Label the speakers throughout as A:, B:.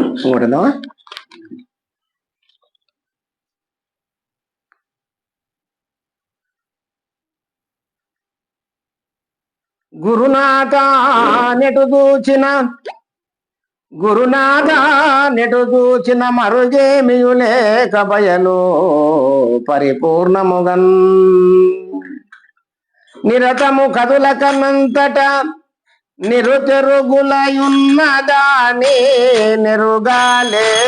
A: ఇంకోటిందా గురునాథ నెటు దూచిన మరుగేమియులేక బయలు పరిపూర్ణముగన్ నిరతము కదులకనంతట నిరుతెరుగులయున్నదాని నెరుగాలేనైతిన్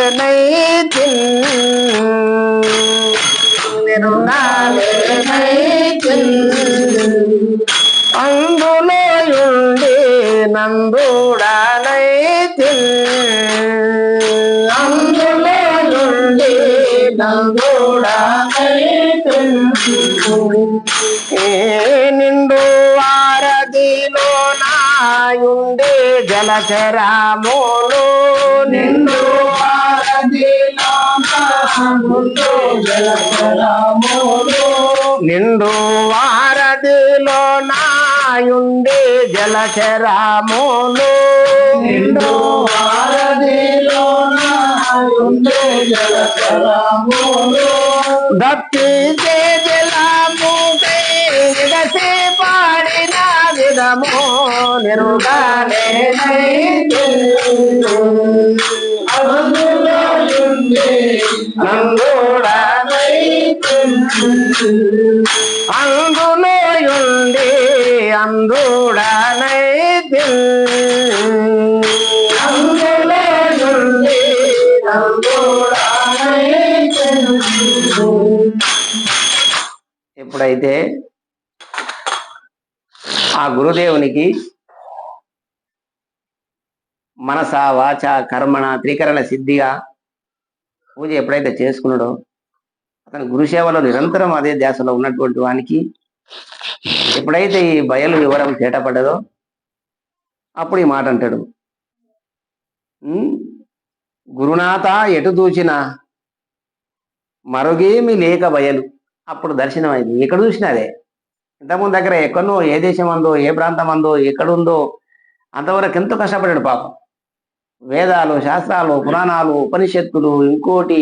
A: అందులోయుండి నందుడానైతిన్ నిండు వారధిలో నాయుండే జలచరాములు నిండు వారధిలో నాయుండే జలచరాములు దప్పి జలముకై విడసి పాడిన విధము అందులోయుండి అందుడనైతిన్ ఎప్పుడైతే ఆ గురుదేవునికి మనస వాచ కర్మణ త్రికరణ సిద్ధిగా పూజ ఎప్పుడైతే చేసుకున్నాడో అతను గురుసేవలో నిరంతరం అదే ధ్యాసలో ఉన్నటువంటి వానికి ఎప్పుడైతే ఈ బయలు వివరం చేటపడ్డదో అప్పుడు ఈ మాట అంటాడు, గురునాథ ఎటు దూచిన మరుగేమి లేక బయలు. అప్పుడు దర్శనం అయింది. ఎక్కడ చూసినా అదే. ఇంతకుముందు దగ్గర ఎక్కడో ఏ దేశం అందో ఏ ప్రాంతం అందో ఎక్కడుందో అంతవరకు ఎంతో కష్టపడ్డాడు పాపం. వేదాలు శాస్త్రాలు పురాణాలు ఉపనిషత్తులు ఇంకోటి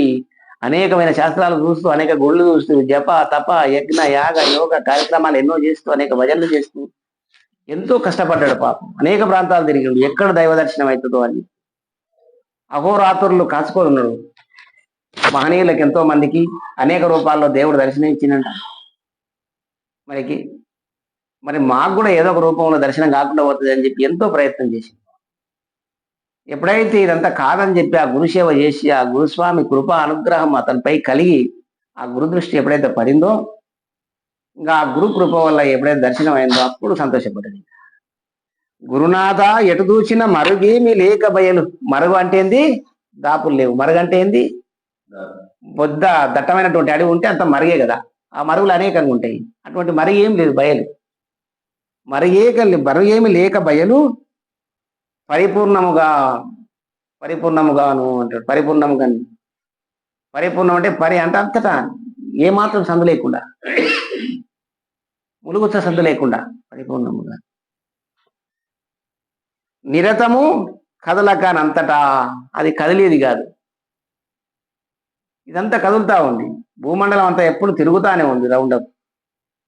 A: అనేకమైన శాస్త్రాలు చూస్తూ అనేక గుళ్ళు చూస్తూ జప తప యజ్ఞ యాగ యోగ కార్యక్రమాలు ఎన్నో చేస్తూ అనేక భజనలు చేస్తూ ఎంతో కష్టపడ్డాడు పాపం. అనేక ప్రాంతాలు తిరిగాడు. ఎక్కడ దైవ దర్శనం అవుతుందో అని అహోరాత్రులు కాచుకొని ఉన్నాడు. మహనీయులకు ఎంతో మందికి అనేక రూపాల్లో దేవుడు దర్శనం ఇచ్చిందంట. మరి మాకు కూడా ఏదో ఒక రూపంలో దర్శనం కాకుండా పోతుంది అని చెప్పి ఎంతో ప్రయత్నం చేసి ఎప్పుడైతే ఇదంతా కాదని చెప్పి ఆ గురుసేవ చేసి ఆ గురుస్వామి కృప అనుగ్రహం అతనిపై కలిగి ఆ గురు దృష్టి ఎప్పుడైతే పడిందో ఇంకా ఆ గురు కృప వల్ల ఎప్పుడైతే దర్శనం అయిందో అప్పుడు సంతోషపడింది. గురునాథ ఎటు దూచిన మరుగేమి లేక బయలు. మరుగు అంటే ఏంది? దాపులు లేవు. మరుగు అంటే ఏంది? బొద్ద దట్టమైనటువంటి అడవి ఉంటే అంత మరిగే కదా. ఆ మరుగులు అనేకంగా ఉంటాయి. అటువంటి మరుగు ఏం లేదు, బయలు. మరుగేమి లేక బయలు పరిపూర్ణముగాను అంటాడు. పరిపూర్ణం అంటే పరి అంటే అంతటా ఏమాత్రం సందు లేకుండా, ములుగుచ్చ సందు లేకుండా పరిపూర్ణముగా నిరతము కదలకానంతటా. అది కదిలేది కాదు, ఇదంతా కదులుతా ఉంది. భూమండలం అంతా ఎప్పుడు తిరుగుతానే ఉంది. రౌండప్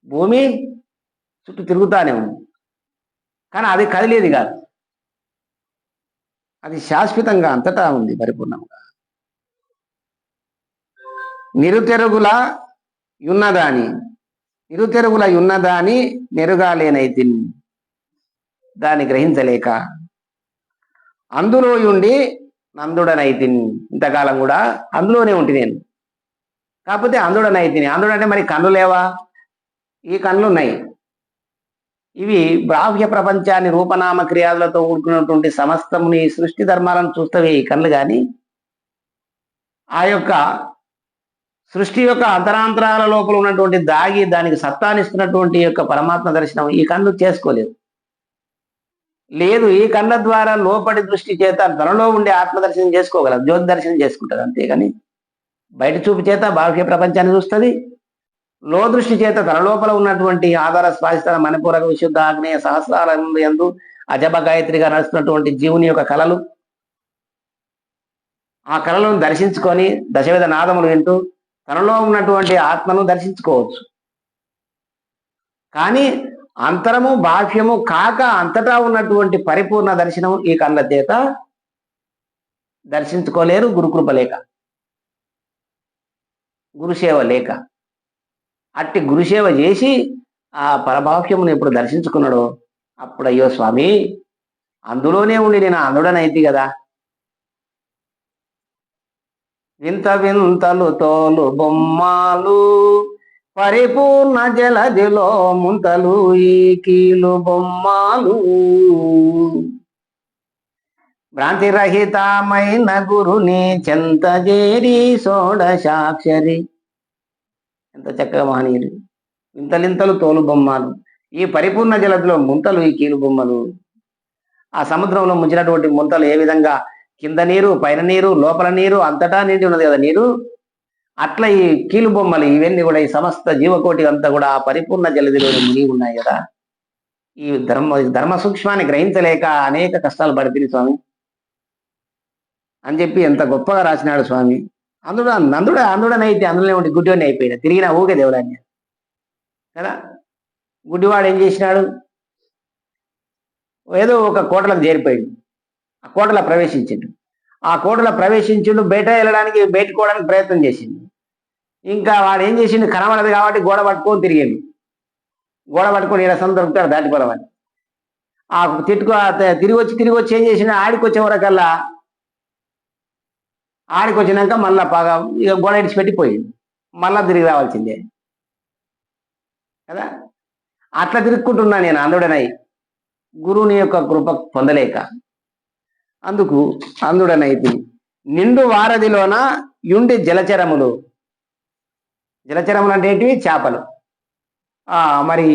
A: భూమి చుట్టూ తిరుగుతానే ఉంది, కానీ అది కదిలేది కాదు. అది శాశ్వతంగా అంతటా ఉంది పరిపూర్ణంగా. నిరుతెరుగుల యున్నదాని నెరుగాలేనైతి. దాన్ని గ్రహించలేక అందులో ఉండి నందుడనైతిని. ఇంతకాలం కూడా అందులోనే ఉంటి నేను, కాకపోతే అందుడనైతిని. అందుడంటే మరి కన్ను లేవా? ఈ కన్నులు ఉన్నాయి. ఇవి బాహ్య ప్రపంచాన్ని రూపనామ క్రియాలతో కూడుకున్నటువంటి సమస్తముని సృష్టి ధర్మాలను చూస్తవి ఈ కళ్ళు. కానీ ఆ యొక్క సృష్టి యొక్క అంతరాంతరాల లోపల ఉన్నటువంటి దాగి దానికి సత్తానిస్తున్నటువంటి యొక్క పరమాత్మ దర్శనం ఈ కళ్ళు చేసుకోలేదు. లేదు, ఈ కళ్ళ ద్వారా లోపడి దృష్టి చేత తనలో ఉండే ఆత్మదర్శనం చేసుకోగలదు, జ్యోతి దర్శనం చేసుకుంటుంది. అంతేగాని బయట చూపు చేత బాహ్య ప్రపంచాన్ని చూస్తుంది, లో దృష్టి చేత తన లోపల ఉన్నటువంటి ఆధార స్పాశిత మణిపూరక విశుద్ధ ఆగ్నేయ సహస్రాల యందు అజబ గాయత్రిగా నడుస్తున్నటువంటి జీవుని యొక్క కళలు ఆ కళలను దర్శించుకొని దశవిధ నాదములు వింటూ తనలో ఉన్నటువంటి ఆత్మను దర్శించుకోవచ్చు. కానీ అంతరము బాహ్యము కాక అంతటా ఉన్నటువంటి పరిపూర్ణ దర్శనం ఈ కళ్ళ చేత దర్శించుకోలేరు, గురుకృప లేక, గురుసేవ లేక. అట్టి గురుసేవ చేసి ఆ పరభావ్యమును ఎప్పుడు దర్శించుకున్నాడో అప్పుడు అయ్యో స్వామి అందులోనే ఉండి నేను అందుడనైతి కదా, వింత వింతలు తోలు బొమ్మాలు పరిపూర్ణ జలదిలో ముంతలు ఈ కీలు బొమ్మాలు భ్రాంతిరహితమైన గురుని చెంత చేరి షోడశాక్షరి. ఎంత చక్కగా మహనీయులు. వింతలింతలు తోలు బొమ్మలు, ఈ పరిపూర్ణ జలదిలో ముంతలు ఈ కీలు బొమ్మలు. ఆ సముద్రంలో ముంచినటువంటి ముంతలు ఏ విధంగా కింద నీరు, పైన నీరు, లోపల నీరు, అంతటా నిండి ఉన్నది కదా నీరు, అట్లా ఈ కీలు బొమ్మలు ఇవన్నీ కూడా ఈ సమస్త జీవకోటి అంతా కూడా ఆ పరిపూర్ణ జలదిలో మునిగి ఉన్నాయి కదా. ఈ ధర్మ సూక్ష్మాన్ని గ్రహించలేక అనేక కష్టాలు పడిపోయి స్వామి అని చెప్పి ఎంత గొప్పగా రాసినాడు స్వామి. అందుడనైతే అందులోనే ఉండి గుడ్డివాడిని అయిపోయినా తిరిగిన ఊగే దేవుడాన్ని కదా. గుడ్డివాడు ఏం చేసినాడు, ఏదో ఒక కోటలకు చేరిపోయాడు, ఆ కోటలో ప్రవేశించిండు. ఆ కోటలో ప్రవేశించిండు, బయట వెళ్ళడానికి బయటకోవడానికి ప్రయత్నం చేసిండు. ఇంకా వాడు ఏం చేసిండు, కనబడదు కాబట్టి గోడ పట్టుకొని తిరిగిండు. గోడ పట్టుకొని ఇలా దొరుకుతాడు దాటిపోదామని. ఆ తిరిగి వచ్చి ఏం చేసిండు, ఆడికి వచ్చే వరకల్లా ఆడికి వచ్చినాక మళ్ళా బాగా ఇక గోడ ఇడిచిపెట్టి పోయింది. మళ్ళా తిరిగి రావాల్సిందే కదా. అట్లా తిరుక్కుంటున్నా నేను అందుడనై గురువుని యొక్క కృప పొందలేక. అందుకు అందుడనైతి నిండు వారధిలోన యుండి జలచరములు. జలచరములు అంటే ఏంటివి, చేపలు. మరి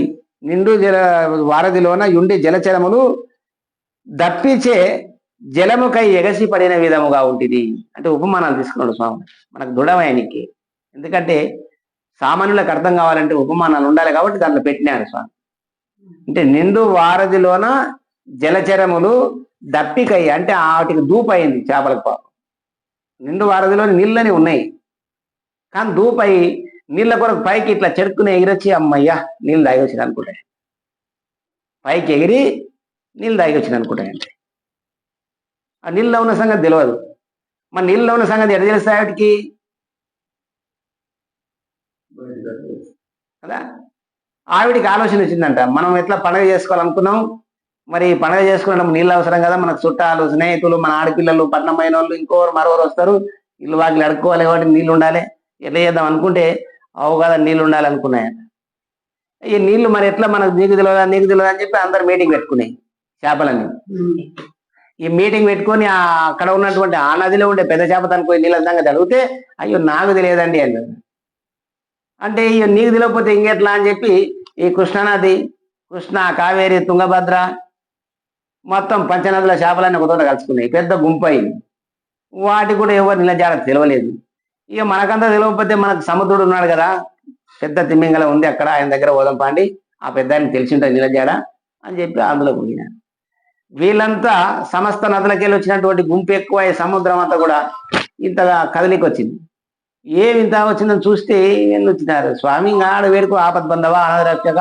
A: నిండు వారధిలోన యుండి జలచరములు దప్పిచే జలముకై ఎగసి పడిన విధముగా ఉంటుంది. అంటే ఉపమానాలు తీసుకున్నాడు స్వామి, మనకు దృఢమైనకి. ఎందుకంటే సామాన్యులకు అర్థం కావాలంటే ఉపమానాలు ఉండాలి కాబట్టి దాంట్లో పెట్టినాడు స్వామి. అంటే నిండు వారధిలోన జలచరములు దప్పికై అంటే వాటికి దూపయింది చేపలకు. పాపం నిండు వారధిలో నీళ్ళని ఉన్నాయి కానీ దూపై నీళ్ళ కొరకు పైకి ఇట్లా చెడుక్కునే ఎగిరొచ్చి అమ్మయ్యా నీళ్ళు తాగి వచ్చింది అనుకుంటాయి, పైకి ఎగిరి నీళ్ళు తాగి వచ్చింది అనుకుంటాయంటే ఆ నీళ్ళలో ఉన్న సంగతి తెలియదు. మన నీళ్ళలో ఉన్న సంగతి ఎట్లా తెలుస్తాయి వాటికి కదా. ఆవిడికి ఆలోచన వచ్చిందంట, మనం ఎట్లా పండగ చేసుకోవాలనుకున్నాం, మరి పండగ చేసుకున్నప్పుడు నీళ్ళు అవసరం కదా, మనకు చుట్టాలు, స్నేహితులు, మన ఆడపిల్లలు, పట్టణమైన వాళ్ళు, ఇంకోరు మరొకరు వస్తారు, ఇల్లు వాకిలు అడుక్కోవాలి కాబట్టి నీళ్ళు ఉండాలి. ఎట్లా చేద్దాం అనుకుంటే అవు కదా నీళ్ళు ఉండాలి అనుకున్నాయట. ఈ నీళ్లు మరి ఎట్లా మనకు నీకు తెలియదా అని చెప్పి అందరు మీటింగ్ పెట్టుకున్నాయి చేపలన్నీ. ఈ మీటింగ్ పెట్టుకొని అక్కడ ఉన్నటువంటి ఆ నదిలో ఉండే పెద్ద చేప తనుకోయి నీళ్ళ సంగతి అడిగితే అయ్యో నాకు తెలియదండి అన్నారు. అంటే ఈ నీకు తెలియకపోతే ఇంకెట్లా అని చెప్పి ఈ కృష్ణానది, కృష్ణ, కావేరి, తుంగభద్ర మొత్తం పంచనదుల చేపలన్నీ ఒక తోట కలుసుకున్నాయి, పెద్ద గుంపు అయింది. వాటి కూడా ఎవరు నిలజాడ తెలియలేదు. ఇక మనకంతా తెలియకపోతే మనకు సముద్రుడు ఉన్నాడు కదా, పెద్ద తిమ్మింగళం ఉంది అక్కడ, ఆయన దగ్గర ఓదం పాండి, ఆ పెద్ద ఆయన తెలిసింటారు నిలజాడ అని చెప్పి అందులో పోయినారు. వీళ్ళంతా సమస్త నదులకెళ్ళి వచ్చినటువంటి గుంపు ఎక్కువ, సముద్రం అంతా కూడా ఇంతగా కదలికి వచ్చింది. ఏమి ఇంత వచ్చిందని చూస్తే ఎన్ని వచ్చినారు. స్వామి ఆడ వేడుకో ఆపద్ బంధవా అనాథరక్షక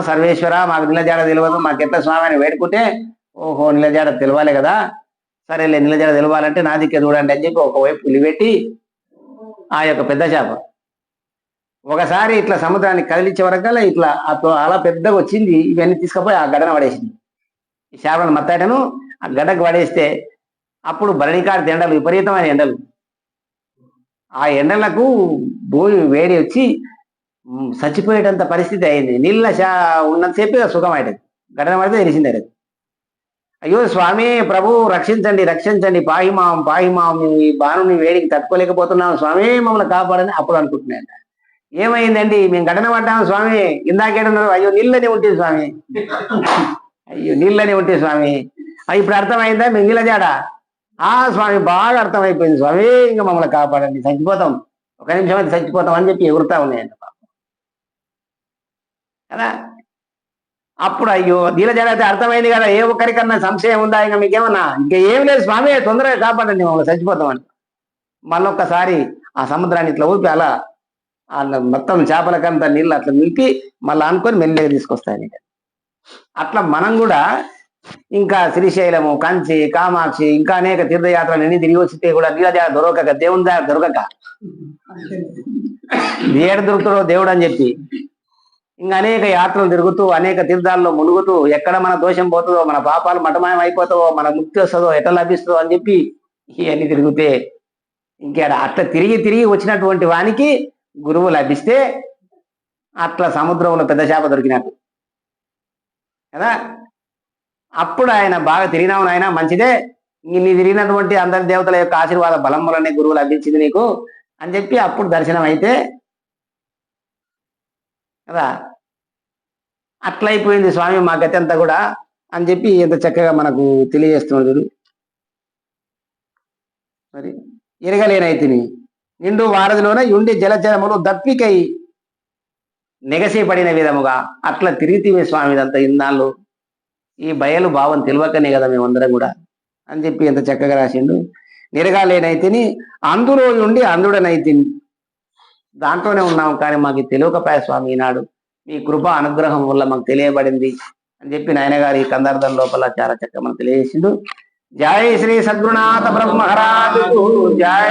A: సర్వేశ్వర మాకు నిలజాడ తెలియదు, మాకు ఎట్లా స్వామి అని వేడుకుంటే ఓహో నిలజాడ తెలియాలి కదా, సరేలే నిలజాడ తెలియాలంటే నా దిక్కే చూడండి అని చెప్పి ఒకవైపు పులిపెట్టి ఆ యొక్క పెద్ద చేప ఒకసారి ఇట్లా సముద్రాన్ని కదిలించే వరకల్లా ఇట్లా అలా పెద్దగా వచ్చింది. ఇవన్నీ తీసుకుపోయి ఆ గడన పడేసింది. ఈ చేపలను మత్తాటను ఆ గడ్డకు పడేస్తే అప్పుడు భరణికాడి ఎండలు, విపరీతమైన ఎండలు. ఆ ఎండలకు భూమి వేడి వచ్చి చచ్చిపోయేటంత పరిస్థితి అయింది. నీళ్ళ ఉన్నంతసేపు సుఖం అయ్యేది, గడన పడితే తెలిసింది. అయ్యో స్వామి ప్రభు రక్షించండి రక్షించండి, పాహిమాం ఈ బాణుని వేడికి తట్టుకోలేకపోతున్నాం స్వామి మమ్మల్ని కాపాడని అప్పుడు అనుకుంటున్నాయంట. ఏమైందండి, మేము ఘటన పడ్డాము స్వామి, ఇందాకేడున్నారు, అయ్యో నీళ్ళని ఉంటుంది స్వామి, అయ్యో నీళ్ళని ఉంటుంది స్వామి, ఇప్పుడు అర్థమైందా మేము నీళ్ళజాడా? స్వామి బాగా అర్థమైపోయింది స్వామి, ఇంకా మమ్మల్ని కాపాడండి, చచ్చిపోతాం, ఒక నిమిషం అయితే చచ్చిపోతాం అని చెప్పి ఎగురుతా ఉన్నాయంట కదా. అప్పుడు అయ్యో దీల జనైతే అర్థమైంది కదా, ఏ ఒక్కరికన్నా సంశయం ఉందా ఇంకా మీకేమన్నా, ఇంకా ఏం లేదు స్వామి తొందరగా కాపాడండి మమ్మల్ని చచ్చిపోతామని. మళ్ళొక్కసారి ఆ సముద్రాన్ని ఇట్లా ఊపి అలా మొత్తం చేపలకంతా నీళ్ళు అట్లా నిలిపి మళ్ళీ అనుకొని మెల్లగా తీసుకొస్తాయని. అట్లా మనం కూడా ఇంకా శ్రీశైలము, కంచి, కామాక్షి ఇంకా అనేక తీర్థయాత్రలు ఎన్ని తిరిగి వచ్చితే కూడా నీళ్ళ దగ్గర దొరకక, దేవుని దగ్గర దొరకక, ఏడు దొరుకుతాడో దేవుడు అని చెప్పి ఇంకా అనేక యాత్రలు తిరుగుతూ అనేక తీర్థాల్లో మునుగుతూ ఎక్కడ మన దోషం పోతుందో, మన పాపాలు మటమాయం అయిపోతావో, మన ముక్తి వస్తుందో, ఎట్లా లభిస్తుందో అని చెప్పి ఇవన్నీ తిరిగితే ఇంకా అట్లా తిరిగి తిరిగి వచ్చినటువంటి వానికి గురువు లభిస్తే అట్లా సముద్రంలో పెద్ద చేప దొరికినట్టు కదా. అప్పుడు ఆయన బాగా తిరిగినావు నాయన మంచిదే, నీ తిరిగినటువంటి అందరి దేవతల యొక్క ఆశీర్వాద బలం వల్లనే గురువు లభించింది నీకు అని చెప్పి అప్పుడు దర్శనం అయితే కదా. అట్లయిపోయింది స్వామి మా గతి అంతా కూడా అని చెప్పి ఎంత చక్కగా మనకు తెలియజేస్తున్నాడు. మరి ఎరగలేనైతిని నిండు వారధిలోన యుండి జలచరములు దప్పికై నెగసి పడిన విధముగా అట్లా తిరిగితీవి స్వామి ఇదంతా ఇన్నాళ్ళు, ఈ బయలు భావం తెలియకనే కదా మేమందరం కూడా అని చెప్పి ఎంత చక్కగా రాసిండు. నిరగాలేనైతిని అందులో ఉండి అందుడనైతిని, దాంట్లోనే ఉన్నాం కానీ మాకు తెలియకపాయ స్వామి ఈనాడు మీ కృప అనుగ్రహం వల్ల మాకు తెలియబడింది అని చెప్పి నాయన గారి కందార్థం లోపల చాలా చక్కగా మనకు తెలియజేసిండు. జై శ్రీ సద్గురునాథ బ్రహ్మ మహారాజు జై.